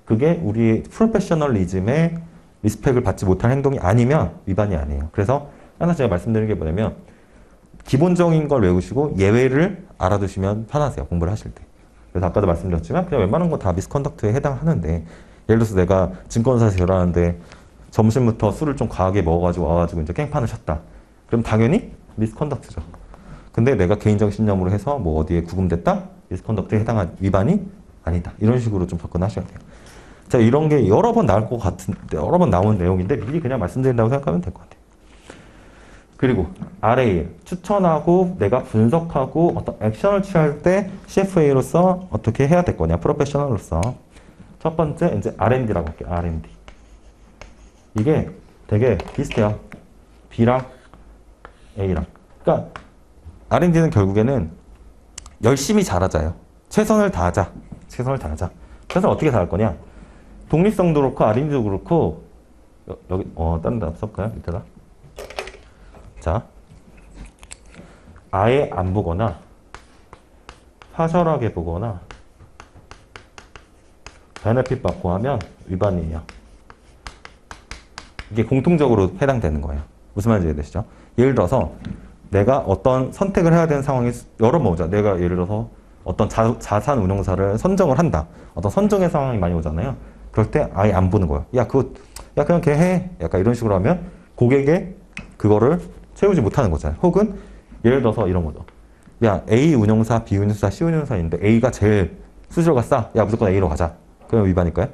그게 우리의 프로페셔널리즘에 리스펙을 받지 못한 행동이 아니면 위반이 아니에요. 그래서 하나 제가 말씀드리는 게 뭐냐면 기본적인 걸 외우시고 예외를 알아두시면 편하세요. 공부를 하실 때. 그래서 아까도 말씀드렸지만 그냥 웬만한 거 다 미스컨덕트에 해당하는데 예를 들어서 내가 증권사에서 일하는데 점심부터 술을 좀 과하게 먹어가지고 와가지고 이제 깽판을 쳤다. 그럼 당연히 미스컨덕트죠. 근데 내가 개인적 신념으로 해서 뭐 어디에 구금됐다? 미스컨덕트에 해당한 위반이 아니다. 이런 식으로 좀 접근하셔야 돼요. 자, 이런 게 여러 번 나올 것 같은데, 여러 번 나온 내용인데 미리 그냥 말씀드린다고 생각하면 될 것 같아요. 그리고 RA, 추천하고 내가 분석하고 어떤 액션을 취할 때 CFA로서 어떻게 해야 될 거냐, 프로페셔널로서. 첫 번째, 이제 R&D라고 할게요. R&D. 이게 되게 비슷해요. B랑 A랑. 그러니까 R&D는 결국에는 열심히 잘하자요. 최선을 다하자. 최선을 다하자. 최선을 어떻게 다할 거냐? 독립성도 그렇고 R&D도 그렇고 여기 다른 데 써볼까요? 밑에다. 자, 아예 안 보거나 파절하게 보거나 베네핏 받고 하면 위반이에요. 이게 공통적으로 해당되는 거예요. 무슨 말인지 이해되시죠? 예를 들어서 내가 어떤 선택을 해야 되는 상황이 여러 번 오죠. 내가 예를 들어서 어떤 자산 운용사를 선정을 한다. 어떤 선정의 상황이 많이 오잖아요. 그럴 때 아예 안 보는 거예요. 야 그냥 걔 해. 약간 이런 식으로 하면 고객에 그거를 채우지 못하는 거잖아요. 혹은 예를 들어서 이런 거죠. 야 A 운용사, B 운용사, C 운용사 있는데 A가 제일 수수료가 싸. 야 무조건 A로 가자. 그러면 위반일까요?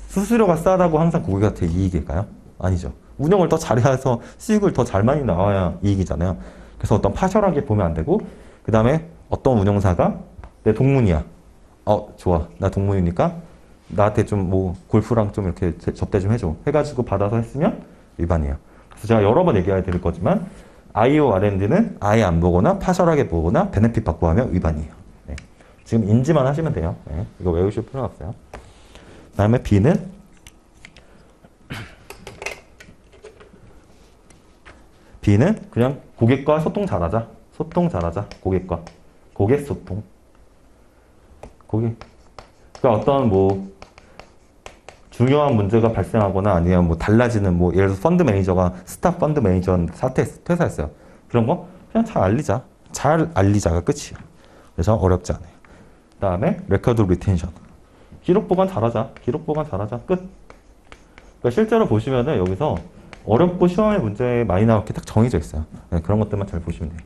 수수료가 싸다고 항상 고객한테 이익일까요? 아니죠. 운영을 더 잘해서 수익을 더 잘 많이 나와야 이익이잖아요. 그래서 어떤 파셜하게 보면 안 되고 그 다음에 어떤 운영사가 내 동문이야. 좋아. 나 동문이니까 나한테 좀 뭐 골프랑 좀 이렇게 접대 좀 해줘. 해가지고 받아서 했으면 위반이에요. 그래서 제가 여러 번 얘기해 드릴 거지만 IO R&D는 아예 안 보거나 파셜하게 보거나 베네핏 받고 하면 위반이에요. 네. 지금 인지만 하시면 돼요. 네. 이거 외우실 필요 없어요. 그 다음에 B는 그냥 고객과 소통 잘하자. 소통 잘하자. 고객과. 고객 소통. 그러니까 어떤 뭐 중요한 문제가 발생하거나 아니면 뭐 달라지는 뭐 예를 들어서 펀드 매니저가 스타 펀드 매니저 퇴사했어요. 그런 거 그냥 잘 알리자. 잘 알리자가 끝이에요. 그래서 어렵지 않아요. 그 다음에 레코드 리텐션. 기록 보관 잘하자. 기록 보관 잘하자. 끝. 그러니까 실제로 보시면은 여기서 어렵고 시험의 문제 많이 나오게 딱 정해져 있어요. 네, 그런 것들만 잘 보시면 돼요.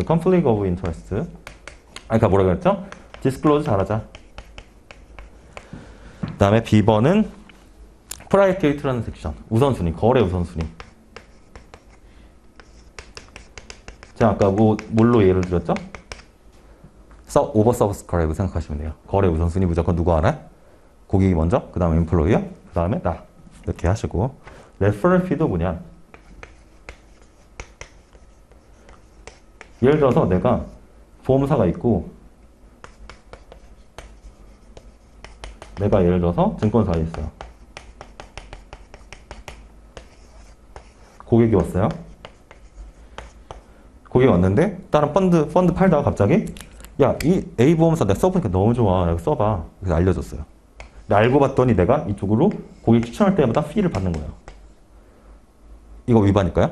conflict of interest. 그러니까 뭐라 그랬죠? disclose 잘하자. 그 다음에 B번은 priority transaction. 우선순위. 거래 우선순위. 제가 아까 뭘로 예를 들었죠? 오버 서비스 거래라고 생각하시면 돼요. 거래 우선순위 무조건 누구 알아? 고객이 먼저, 그 다음에 엠플로이어, 그 다음에 나. 이렇게 하시고 레퍼럴 피도 뭐냐? 예를 들어서 내가 보험사가 있고 내가 예를 들어서 증권사에 있어요. 고객이 왔어요. 고객이 왔는데 다른 펀드 팔다가 갑자기 야, 이 A 보험사 내가 써보니까 너무 좋아. 내가 써봐. 그래서 알려줬어요. 근데 알고 봤더니 내가 이쪽으로 고객 추천할 때마다 피를 받는 거예요. 이거 위반일까요?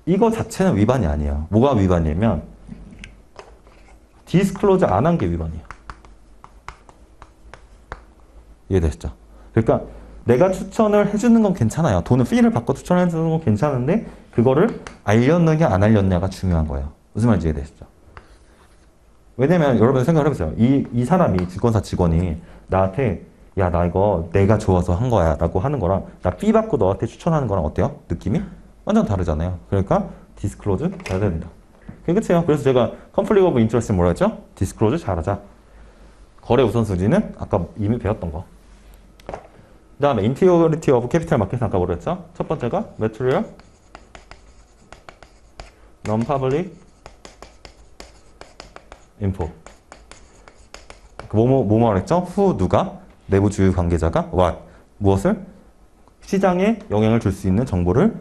이거 자체는 위반이 아니에요. 뭐가 위반이냐면 디스클로즈 안 한 게 위반이에요. 이해되시죠? 그러니까 내가 추천을 해주는 건 괜찮아요. 돈은 피를 받고 추천을 해주는 건 괜찮은데 그거를 알렸느냐 안 알렸냐가 중요한 거예요. 무슨 말인지 이해되시죠? 왜냐면 여러분 생각을 해보세요. 이 사람이 증권사 직원이 나한테 야, 나 이거 내가 좋아서 한 거야 라고 하는 거랑 나 피 받고 너한테 추천하는 거랑 어때요? 느낌이? 완전 다르잖아요. 그러니까 디스클로즈 해야 된다. 그게 끝이에요. 그래서 제가 컨플릭 오브 인터레스트 뭐라 했죠? 디스클로즈 잘하자. 거래 우선순위는 아까 이미 배웠던 거. 그 다음에 인티그리티 오브 캐피탈 마켓은 아까 뭐라 했죠? 첫 번째가 매트리얼 non public info. 뭐뭐 말했죠? who 누가 내부 주요 관계자가 what 무엇을 시장에 영향을 줄 수 있는 정보를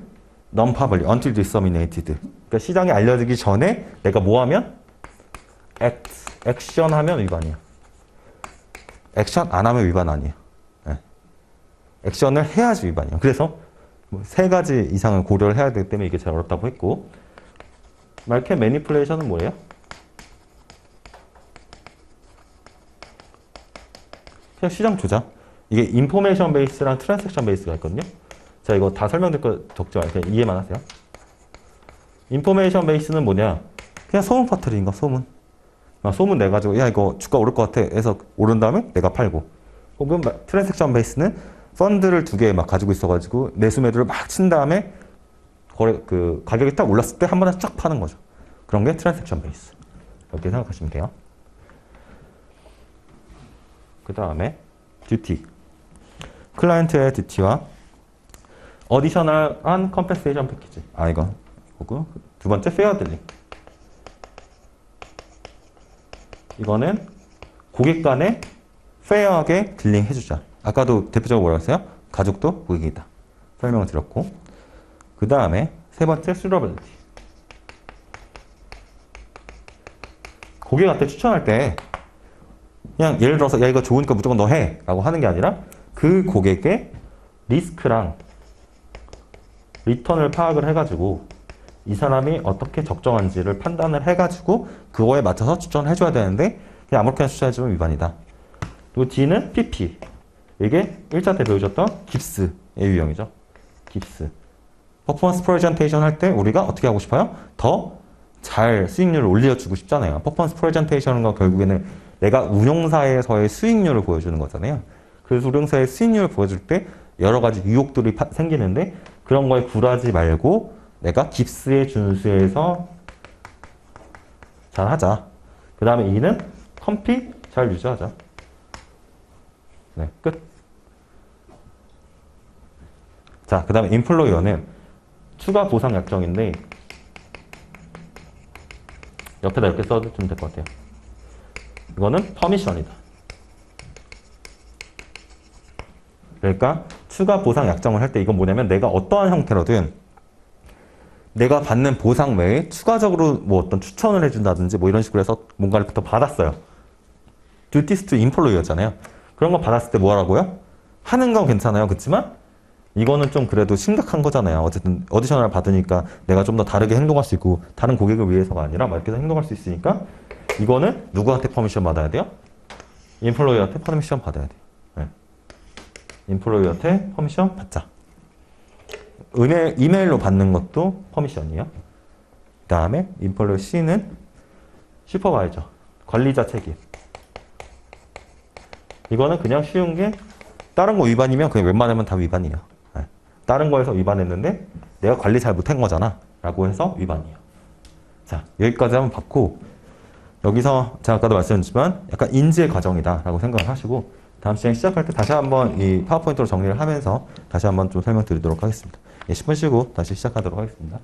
non public until disseminated. 그러니까 시장에 알려지기 전에 내가 뭐 하면 액션 하면 위반이야. 액션 안 하면 위반 아니에요. 네. 액션을 해야지 위반이에요. 그래서 세 가지 이상을 고려를 해야 되기 때문에 이게 제일 어렵다고 했고 마켓 매니플레이션은 뭐예요? 그냥 시장 조작. 이게 인포메이션 베이스랑 트랜잭션 베이스가 있거든요. 자, 이거 다 설명될 거 적지 말고 그냥 이해만 하세요. 인포메이션 베이스는 뭐냐? 그냥 소문 퍼뜨리는 거, 소문. 소문 내가지고 야, 이거 주가 오를 것 같아 해서 오른 다음에 내가 팔고. 혹은 트랜잭션 베이스는 펀드를 두 개 막 가지고 있어가지고 매수 매도를 막 친 다음에 가격이 딱 올랐을 때 한 번에 쫙 파는 거죠. 그런 게 트랜잭션 베이스. 이렇게 생각하시면 돼요. 그 다음에 듀티. 클라이언트의 듀티와 어디셔널한 컴pen세이션 패키지. 이거고. 두 번째 페어 딜링. 이거는 고객 간에 페어하게 딜링 해주자. 아까도 대표적으로 뭐라고 했어요? 가족도 고객이다. 설명을 드렸고. 그 다음에 세 번째 수러빌리티. 고객한테 추천할 때 그냥 예를 들어서 야, 이거 좋으니까 무조건 너 해 라고 하는 게 아니라 그 고객의 리스크랑 리턴을 파악을 해가지고 이 사람이 어떻게 적정한지를 판단을 해가지고 그거에 맞춰서 추천을 해줘야 되는데 그냥 아무렇게나 추천해주면 위반이다. 그리고 D는 PP. 이게 1차 때 배우셨던 깁스의 유형이죠. 깁스. 퍼포먼스 프레젠테이션 할 때 우리가 어떻게 하고 싶어요? 더 잘 수익률을 올려주고 싶잖아요. 퍼포먼스 프레젠테이션은 결국에는 내가 운용사에서의 수익률을 보여주는 거잖아요. 그래서 운용사의 수익률을 보여줄 때 여러 가지 유혹들이 생기는데 그런 거에 굴하지 말고 내가 깁스에 준수해서 잘 하자. 그 다음에 E는 컴피 잘 유지하자. 네, 끝. 자, 그 다음에 인플로이어는 추가 보상 약정인데 옆에다 이렇게 써주면 될 것 같아요. 이거는 퍼미션이다. 그러니까 추가 보상 약정을 할 때 이건 뭐냐면 내가 어떠한 형태로든 내가 받는 보상 외에 추가적으로 뭐 어떤 추천을 해준다든지 뭐 이런 식으로 해서 뭔가를 부터 받았어요. duties to employer잖아요. 그런 거 받았을 때 뭐 하라고요? 하는 건 괜찮아요. 그렇지만 이거는 좀 그래도 심각한 거잖아요. 어쨌든 오디션을 받으니까 내가 좀 더 다르게 행동할 수 있고 다른 고객을 위해서가 아니라 막 이렇게 행동할 수 있으니까 이거는 누구한테 퍼미션 받아야 돼요? 인플로이어한테 퍼미션 받아야 돼요. 네. 인플로이어한테 퍼미션 받자. 이메일로 받는 것도 퍼미션이에요. 그 다음에 인플로이어 C는 슈퍼바이저, 관리자 책임. 이거는 그냥 쉬운 게 다른 거 위반이면 그냥 웬만하면 다 위반이에요. 네. 다른 거에서 위반했는데 내가 관리 잘 못한 거잖아 라고 해서 위반이에요. 자, 여기까지 한번 봤고 여기서 제가 아까도 말씀드렸지만 약간 인지의 과정이다 라고 생각을 하시고 다음 시간에 시작할 때 다시 한번 이 파워포인트로 정리를 하면서 다시 한번 좀 설명드리도록 하겠습니다. 10분 쉬고 다시 시작하도록 하겠습니다.